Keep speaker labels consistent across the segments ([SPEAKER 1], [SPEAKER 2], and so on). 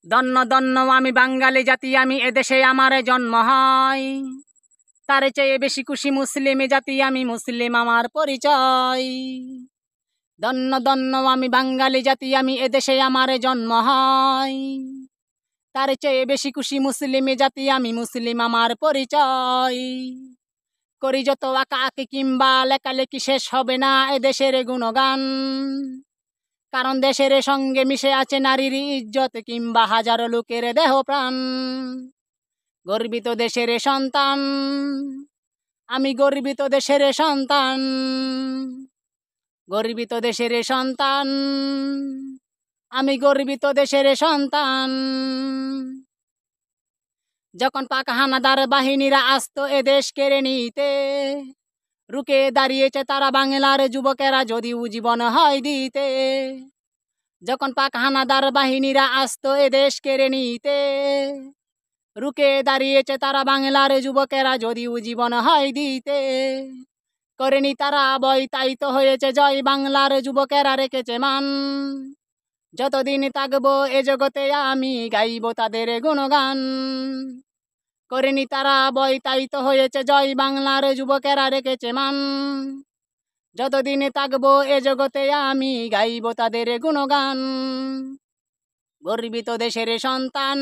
[SPEAKER 1] ধন্য ধন্য আমি বাঙালি জাতি, আমি এদেশে আমার জন্ম হয়। তার চেয়ে বেশি খুশি মুসলিম জাতি, আমি মুসলিম আমার পরিচয়। ধন্য ধন্য আমি বাঙালি জাতি, আমি এদেশে আমার জন্ম হয়। তার চেয়ে বেশি খুশি মুসলিম জাতি, আমি মুসলিম আমার পরিচয়। করি যত আঁকাআঁকি কিংবা লেখালেখি, শেষ হবে না এদেশের গুণগান। কারণ দেশের সঙ্গে মিশে আছে নারীর ইজ্জত কিংবা হাজারো লোকের দেহ প্রাণ। গর্বিত দেশের সন্তান, আমি গর্বিত দেশের সন্তান। গর্বিত দেশের সন্তান, আমি গর্বিত দেশের সন্তান। যখন পাক হানাদার বাহিনীরা আসতো এদেশ কেড়ে নিতে, রুখে দাঁড়িয়েছে তারা বাংলার যুবকেরা যদিও জীবন হয় দিতে। যখন পাক হানাদার বাহিনীরা আসতো এদেশ কেড়ে নিতে, রুখে দাঁড়িয়েছে তারা বাংলার যুবকেরা যদিও জীবন হয় দিতে। করেনি তারা বই, তাই তো হয়েছে জয়, বাংলার যুবকেরা রেখেছে মান। যতদিন থাকবো এ জগতে আমি গাইব তাদের গুণগান। করেনি তারা বই, তাই তো হয়েছে জয়, বাংলার যুবকেরা রেখেছে মান। যতদিন থাকবো এ জগতে আমি গাইব তাদের গুণগান। গর্বিত দেশের সন্তান,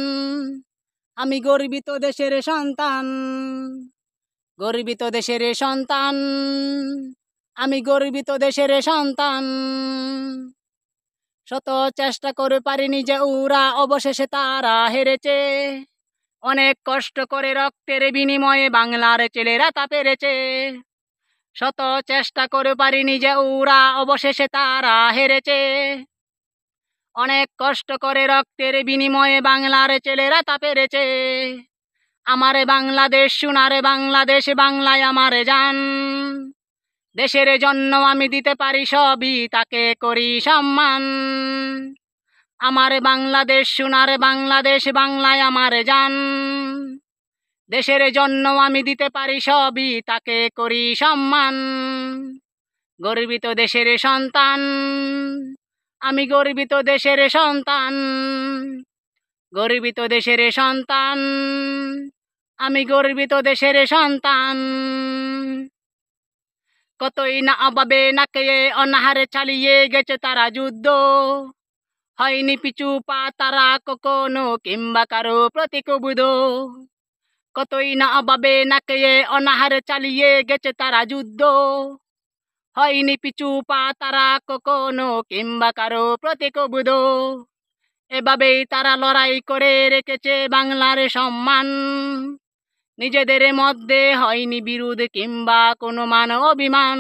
[SPEAKER 1] আমি গর্বিত দেশের সন্তান। গর্বিত দেশের সন্তান, আমি গর্বিত দেশের সন্তান। শত চেষ্টা করে পারিনি যে ওরা, অবশেষে তারা হেরেছে। অনেক কষ্ট করে রক্তের বিনিময়ে বাংলার ছেলেরা তা পেরেছে। শত চেষ্টা করে পারিনি যে ওরা, অবশেষে তারা হেরেছে। অনেক কষ্ট করে রক্তের বিনিময়ে বাংলার ছেলেরা তা পেরেছে। আমারে বাংলাদেশ, সোনারে বাংলাদেশ, বাংলায় আমারে জান। দেশের জন্য আমি দিতে পারি সবই, তাকে করি সম্মান। আমার বাংলাদেশ, সোনারে বাংলাদেশ, বাংলায় আমারে জান। দেশের জন্য আমি দিতে পারি সবই, তাকে করি সম্মান। গর্বিত দেশের সন্তান, আমি গর্বিত দেশের সন্তান। গর্বিত দেশের সন্তান, আমি গর্বিত দেশের সন্তান। কতই না অভাবে না খেয়ে অনাহারে চালিয়ে গেছে তারা যুদ্ধ। হয়নি পিছু পা তারা কখনো কিংবা কারো প্রতি কুবুদ। কতই না অভাবে না খেয়ে অনাহারে চালিয়ে গেছে তারা যুদ্ধ। হয়নি পিছু পা তারা কখনো কিংবা কারো প্রতি কুবুদ। এভাবেই তারা লড়াই করে রেখেছে বাংলার সম্মান। নিজেদের মধ্যে হয়নি বিরোধ কিংবা কোনো মান অভিমান।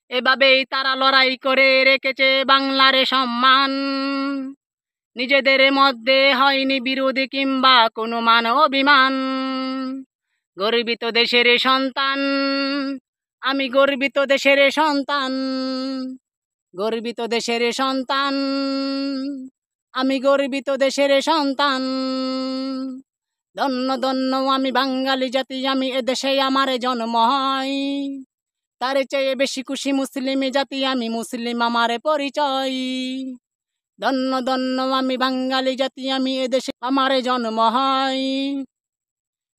[SPEAKER 1] এভাবেই তারা লড়াই করে রেখেছে বাংলার সম্মান। নিজেদের মধ্যে হয়নি বিরোধ কিংবা কোনো মান অভিমান। গর্বিত দেশের সন্তান, আমি গর্বিত দেশের সন্তান। গর্বিত দেশের সন্তান, আমি গর্বিত দেশের সন্তান। ধন্য ধন্য আমি বাঙালি জাতি, আমি এদেশে আমার জন্ম হয়। তার চেয়ে বেশি খুশি মুসলিম জাতি, আমি মুসলিম আমার পরিচয়। ধন্য ধন্য আমি বাঙালি জাতি, আমি এদেশে আমার জন্ম হয়।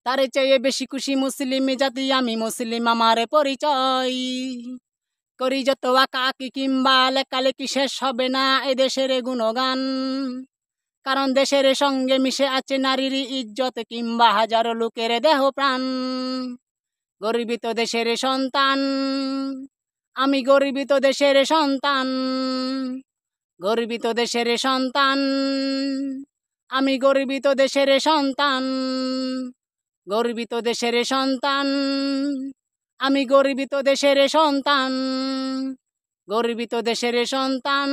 [SPEAKER 1] তার চেয়ে বেশি খুশি মুসলিম জাতি, আমি মুসলিম আমার পরিচয়। করি যত আঁকাআঁকি কিংবা লেখালেখি, শেষ হবে না এদেশের গুণগান। কারণ দেশের সঙ্গে মিশে আছে নারীর ইজ্জত কিংবা হাজারো লোকের দেহ প্রাণ। গর্বিত দেশের সন্তান, আমি গর্বিত দেশের সন্তান। গর্বিত দেশের সন্তান, আমি গর্বিত দেশের সন্তান। গর্বিত দেশের সন্তান, আমি গর্বিত দেশের সন্তান। গর্বিত দেশের সন্তান,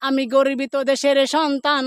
[SPEAKER 1] আমি গর্বিত দেশের সন্তান।